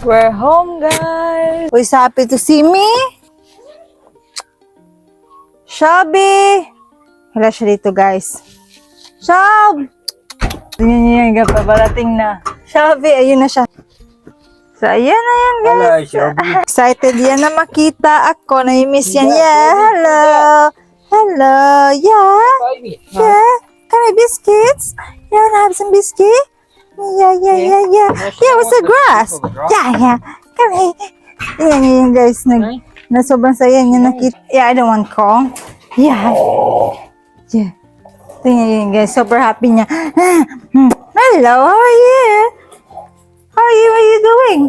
We're home, guys. Who is happy to see me? Shabby! Hala siya dito, guys. Shab! Yan, paparating na. Shabby, ayun na siya. So, ayan na yan, guys. Excited yan na makita ako. Na-miss yan. Yeah, hello. Hello. Yeah. Yeah. Can I biscuits? You wanna have some biscuit? Yeah. Yeah, with the grass. Yeah. Come here. Yan, guys. Na sobrang saya niya nakita. Yeah, I don't want corn. Yeah. Tingnan guys, super happy niya. Hello, how are you? How are you doing?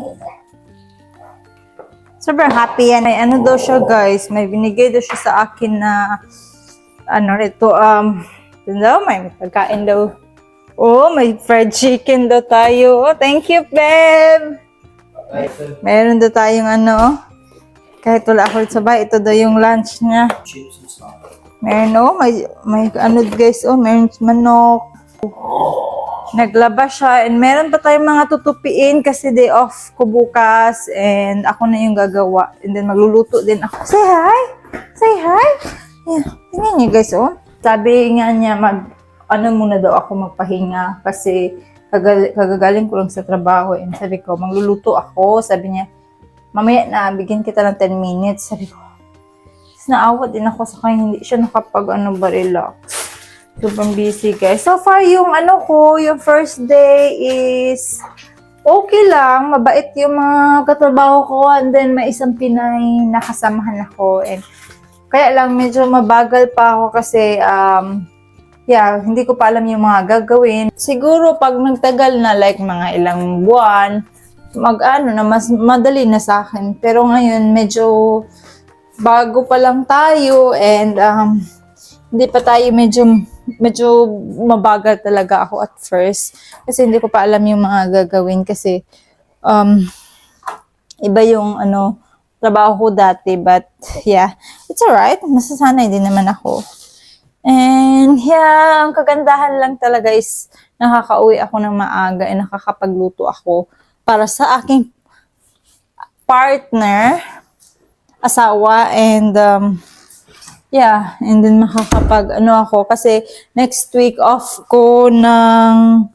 Super happy yan. May ano daw siya, guys. May binigay daw siya sa akin na may pagkain daw. Oh, may fried chicken daw tayo. Oh, thank you, babe. Meron daw tayong kahit wala ako sa bahay, ito daw yung lunch niya. Meron, may guys, meron manok. Naglaba siya, and meron pa tayong mga tutupiin kasi day off ko bukas, and ako na yung gagawa. And then magluluto din ako. Say hi! Say hi! Yeah. Tingnan niyo guys, sabi nga niya, muna daw ako magpahinga kasi kagagaling ko lang sa trabaho. And sabi ko, magluluto ako. Sabi niya, mamaya na, bigyan kita ng 10 minutes. Sabi ko, naawa din ako sa kanya, hindi siya relax. Sobrang busy, guys. So far, yung yung first day is okay lang. Mabait yung mga katrabaho ko. And then, may isang Pinay na kasamahan ako. And kaya lang, medyo mabagal pa ako kasi, hindi ko pa alam yung mga gagawin. Siguro, pag nagtagal na, like mga ilang buwan, mas madali na sa akin. Pero ngayon, medyo bago pa lang tayo, and hindi pa tayo, medyo mabagal talaga ako at first. Kasi hindi ko pa alam yung mga gagawin kasi iba yung trabaho ko dati. But yeah, it's alright. Masasanay din naman ako. And yeah, ang kagandahan lang talaga is nakakauwi ako ng maaga and nakakapagluto ako para sa aking partner, asawa, and and then makakapag ako kasi next week off ko ng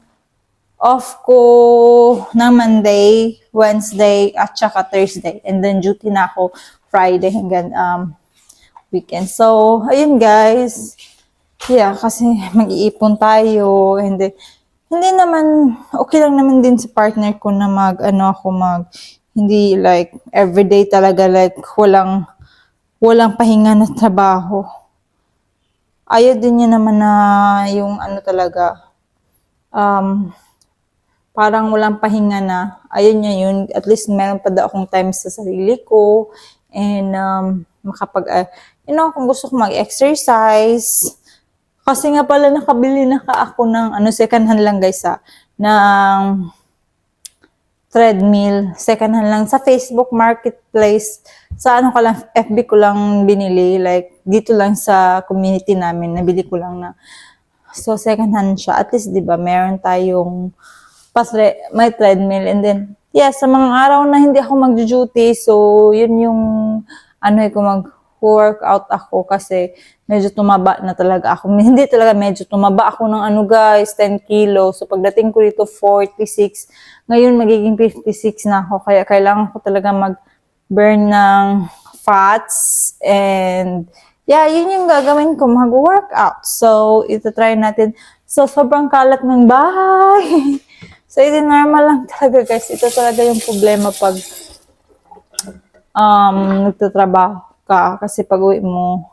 Monday, Wednesday at saka Thursday, and then duty na ako Friday hanggang weekend. So ayun guys, kasi mag-iipon tayo, and then hindi naman okay lang naman din sa partner ko na hindi like everyday talaga, like walang pahinga na trabaho. Ayaw din niya naman na yung talaga, parang walang pahinga na. Ayaw niya yun. At least meron pa daw akong time sa sarili ko. And kung gusto ko mag-exercise. Kasi nga pala nakabili na ako ng second hand lang guys ng treadmill. Second hand lang sa Facebook Marketplace. Sa FB ko lang binili. Like, dito lang sa community namin. Nabili ko lang na. So, second hand siya. At least, di ba, meron tayong may treadmill. And then, sa mga araw na hindi ako mag-duty. So, yun yung mag-workout ako kasi medyo tumaba na talaga ako. Hindi talaga medyo tumaba ako ng guys, 10 kilos. So, pagdating ko dito, 46. Ngayon, magiging 56 na ako. Kaya kailangan ko talaga mag-burn ng fats. And, yun yung gagawin ko, mag-workout. So, ito try natin. So, sobrang kalat ng bahay. So, ito normal lang talaga, guys. Ito talaga yung problema pag nagtatrabaho ka. Kasi pag uwi mo,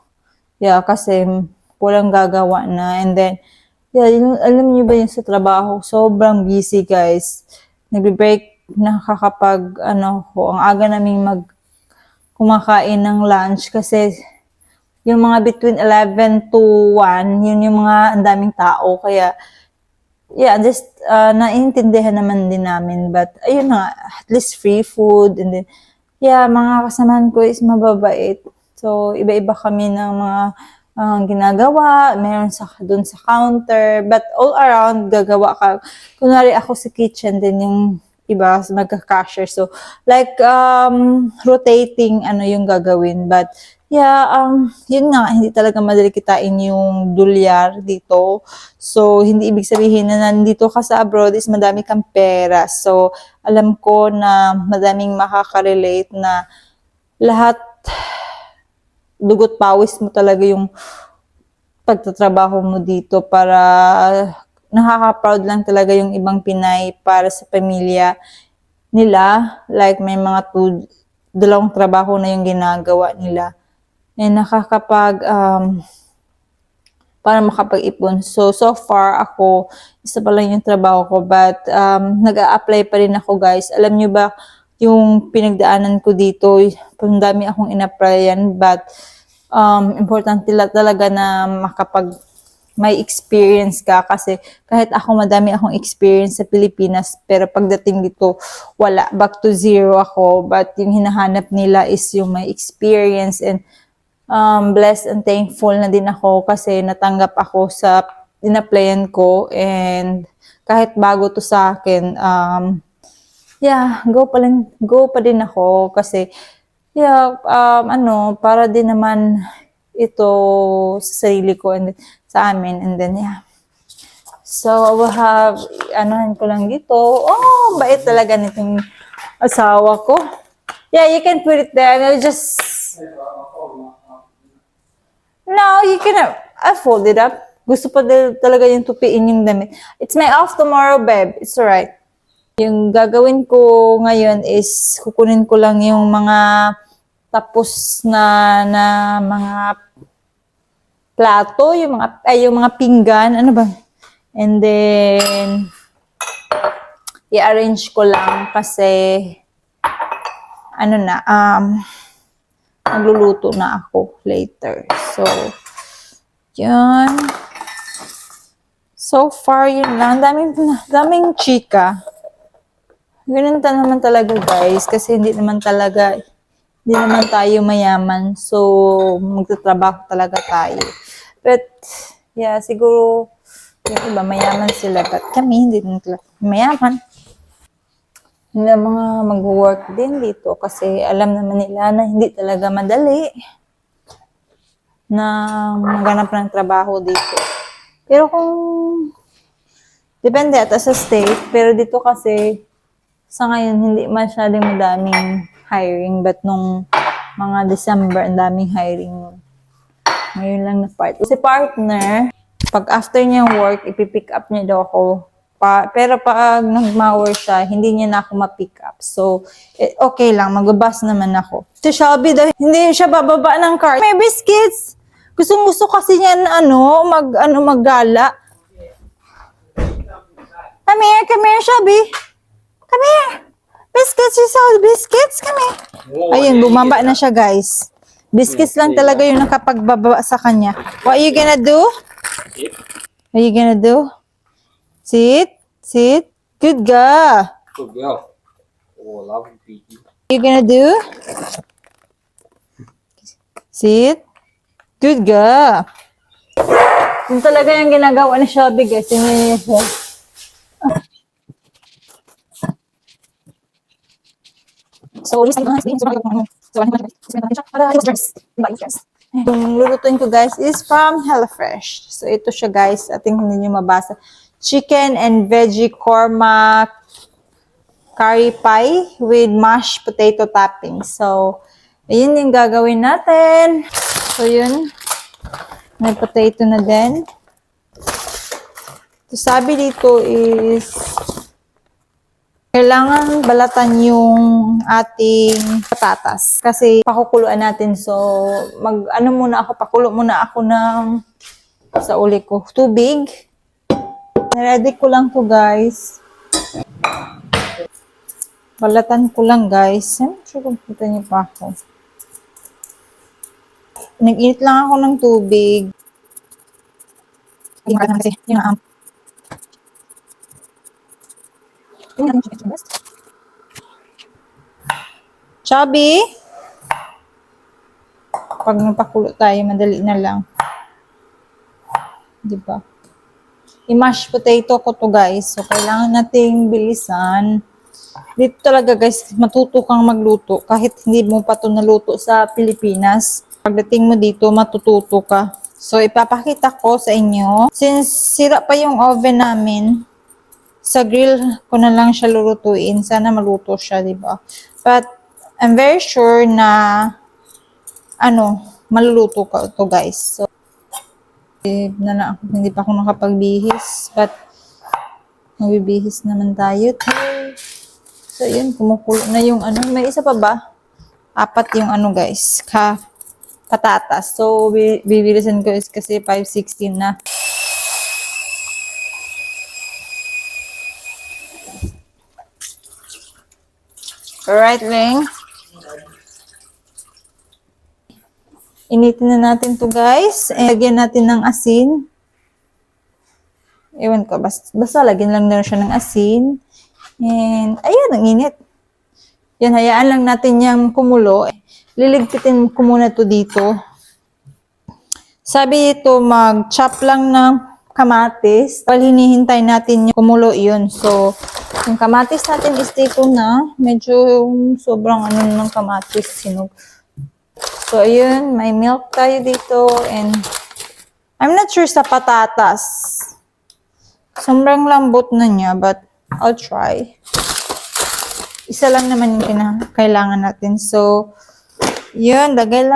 kasi walang gagawa na. And then, alam niyo ba yun sa trabaho? Sobrang busy, guys. Nagbe-break, nakakapag, ang aga naming kumakain ng lunch kasi yung mga between 11 to 1, yun yung mga ang daming tao. Kaya, just naiintindihan naman din namin. But, ayun na, at least free food. And then, mga kasamahan ko is mababait. So, iba-iba kami ng mga ginagawa. Meron dun sa counter. But all around, gagawa ka. Kunwari ako sa kitchen din, yung iba magka-cashier. So, like, rotating ano yung gagawin. But, yeah, yun nga, hindi talaga madali kitain yung dolyar dito. So, hindi ibig sabihin na nandito ka sa abroad is madami kang pera. So, alam ko na madaming makaka-relate na lahat dugot pawis mo talaga yung pagtatrabaho mo dito para nakaka-proud lang talaga yung ibang Pinay para sa pamilya nila. Like, may mga dalawang trabaho na yung ginagawa nila. And nakakapag, para makapag-ipon. So far, ako, isa pa lang yung trabaho ko. But, nag-a-apply pa rin ako, guys. Alam nyo ba, yung pinagdaanan ko dito, ang dami akong in-applyan. But, importante talaga na may experience ka kasi kahit ako madami akong experience sa Pilipinas pero pagdating dito wala, back to zero ako. But yung hinahanap nila is yung may experience, and blessed and thankful na din ako kasi natanggap ako sa in-applyan ko, and kahit bago to sa akin, yeah, go pa din ako kasi yeah, para din naman ito sa sarili ko and sa amin, and then yeah. So, I will have, anuhan ko lang dito. Oh, bait talaga nitong asawa ko. Yeah, you can put it there. I'll just... No, you can... I'll fold it up. Gusto pa talaga yung tupiin yung damit. It's my off tomorrow, babe. It's alright. Yung gagawin ko ngayon is kukunin ko lang yung mga tapos na mga plato, yung mga pinggan, ano ba? And then i-arrange ko lang kasi magluluto na ako later. So, yun. So far, yun lang. Daming chika. Ganun naman talaga, guys, kasi hindi naman tayo mayaman. So, magtatrabaho talaga tayo. But, yeah, siguro, yung iba mayaman sila. But kami, hindi naman talaga mayaman. Hindi mga mag-work din dito kasi alam naman nila na hindi talaga madali na maghanap ng trabaho dito. Pero kung, depende ata sa state, pero dito kasi, sa ngayon, hindi masyadong madaming hiring. But nung mga December, ang daming hiring. Ngayon lang na part. Si partner, pag after niyang work, ipipick up niya daw ako. Pero pag nag-mower siya, hindi niya na ako ma-pick up. So, okay lang. Mag-bus naman ako. Si Shelby daw, hindi siya bababa ng car. May biscuits! Gusto kasi niya maggala. Come here, Shelby. Come here. Biscuits, you saw the biscuits? Come here. Ayun, bumaba na siya, guys. Biscuits lang talaga yung nakapagbaba sa kanya. What are you gonna do? What are you gonna do? Sit. Good girl. Good girl. Oh, love you, Piggy. What are you gonna do? Sit. Good girl. Yung talaga yung ginagawa ni Shelby, guys. Yung niya siya. So, yung lulutuin ko, guys, is from HelloFresh. So, ito siya, guys. Ating hindi nyo mabasa. Chicken and veggie korma curry pie with mashed potato topping. So, ayun yung gagawin natin. So, yun. May potato na din. So, sabi dito is kailangan balatan yung ating patatas kasi pakukuluan natin. So, pakulo muna ako ng sa uli ko tubig. Ready ko lang to, guys. Balatan ko lang, guys. I'm sure kung kita niyo pa ako. Nag-init lang ako ng tubig. Hindi naman kasi yung Chubby, pag napakulo tayo, madali na lang. Diba? I-mash potato ko to, guys. So, kailangan nating bilisan. Dito talaga guys, matuto kang magluto kahit hindi mo pa to naluto sa Pilipinas. Pagdating mo dito, matututo ka. So, ipapakita ko sa inyo. Since sira pa yung oven namin, sa grill ko na lang siya lulutuin. Sana maluto siya, di ba? But, I'm very sure na, maluluto ko to guys. So, hindi pa ako nakapagbihis. But, magbibihis naman tayo. So, yun, kumukulo na yung May isa pa ba? 4 yung guys, patatas. So, bibilisan ko is kasi 5:16 na. Alright, Ring. Initin na natin to guys. Lagyan natin ng asin. Ewan ko, basta lagyan lang na siya ng asin. And, ayan, ang init. Yan, hayaan lang natin yung kumulo. Liligpitin ko muna to dito. Sabi ito, mag-chop lang ng kamatis. While hinihintay natin yung kumulo yun. So, yung kamatis natin is dito na. Medyo sobrang ng kamatis, sinog. So, ayun, may milk tayo dito. And, I'm not sure sa patatas. Sobrang lambot na niya, but I'll try. Isa lang naman yung kailangan natin. So, yun, lagay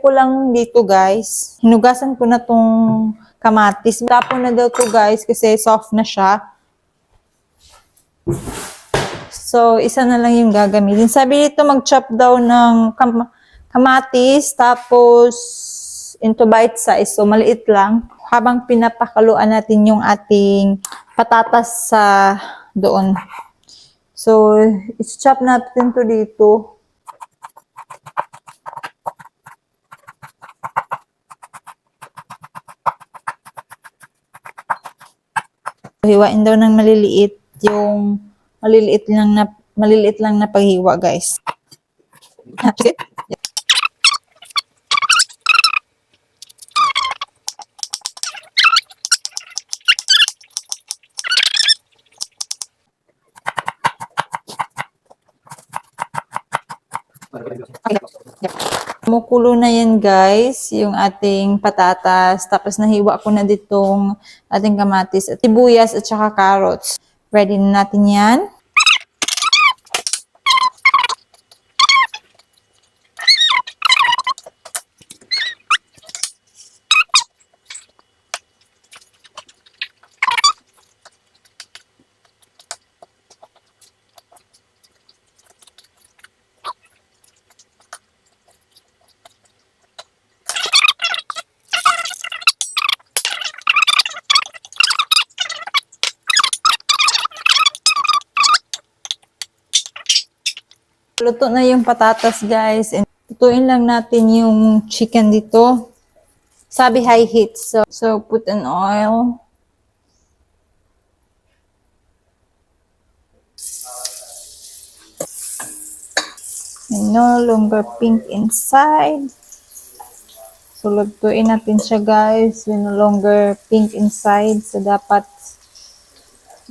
ko lang dito guys. Hinugasan ko na tong kamatis. Tapon na daw to guys kasi soft na siya. So, isa na lang yung gagamitin. Sabi dito mag-chop daw ng kamatis tapos into bite size. So, maliit lang. Habang pinapakaluan natin yung ating patatas sa doon. So, i-chop natin to dito. Hiwain daw ng maliliit yung maliliit lang na paghiwa, guys. Sige. Kumukulo na yan guys, yung ating patatas. Tapos nahiwa ko na ditong ating kamatis at sibuyas at saka carrots. Ready na natin yan. Luto na yung patatas guys. And lutuin lang natin yung chicken dito. Sabi high heat. So put an oil. And no longer pink inside. So lutuin natin siya guys. No longer pink inside. So dapat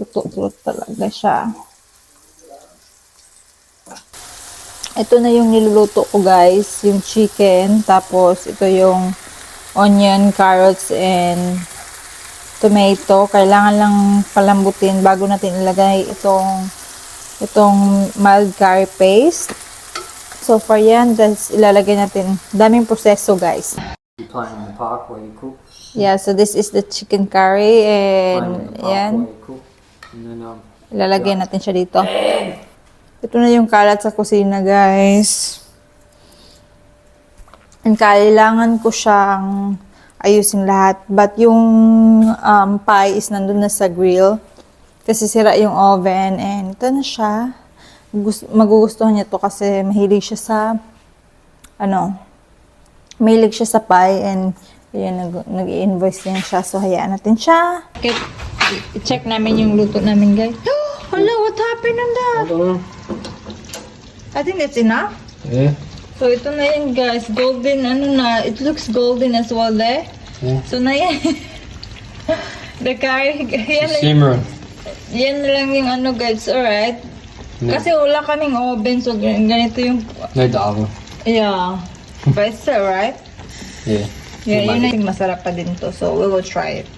luto talaga siya. Ito na yung niluluto ko guys, yung chicken, tapos ito yung onion, carrots, and tomato. Kailangan lang palambutin bago natin ilagay itong mild curry paste. So for yan, ilalagay natin, daming proseso guys. You plant in the park where you cook. Yeah, so this is the chicken curry, and yan, And then, ilalagay natin siya dito. Ito na yung kalat sa kusina, guys. And kailangan ko siyang ayusin lahat. But yung pie is nandun na sa grill. Kasi sira yung oven. And ito na siya. Magugustuhan niya to kasi mahilig siya sa mahilig siya sa pie. And yun, nag-i-invoice din siya. So, hayaan natin siya. Okay, i-check namin yung luto namin, guys. Hala, what happened on that? I think that's enough. Yeah. So, ito na yun, guys. Golden, it looks golden as well there. Yeah. So, na yan. The curry, Simmering. yan na lang yung guys. Alright. Kasi wala kaming oven, so ganito yung, No davo. yeah. But it's still right? Yeah. Yeah, yun yung masarap pa din to, so we will try it.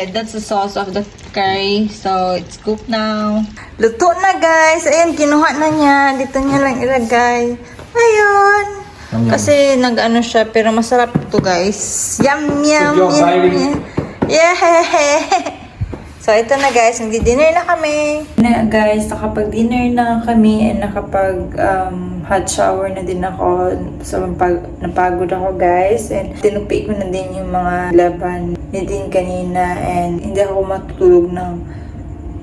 That's the sauce of the curry, so it's cooked now. Luto na guys, ayun, kinuha na niya, dito niya lang ilagay. Ayun. Kasi nag-ano siya, pero masarap to guys. Yum, yum, Good job, yum, baby. yum. Yeah! So, ito na guys, nagdi-dinner na kami. Na guys, nakapag-dinner na kami and nakapag-hot shower na din ako. So, napagod ako guys. And tinupi ko na din yung mga laban ni din kanina. And hindi ako matutulog ng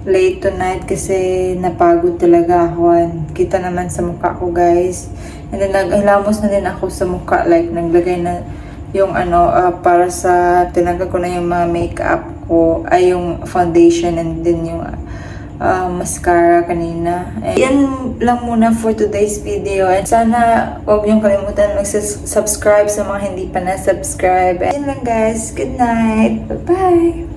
late tonight kasi napagod talaga ako. And kita naman sa mukha ko guys. And then naghilamos na din ako sa mukha. Like, naglagay na yung para sa tinanggal ko na yung mga makeup ko ay yung foundation and then yung mascara kanina. And yan lang muna for today's video. And sana huwag niyong kalimutan mag-subscribe sa mga hindi pa na-subscribe. And yan lang guys. Good night. Bye-bye.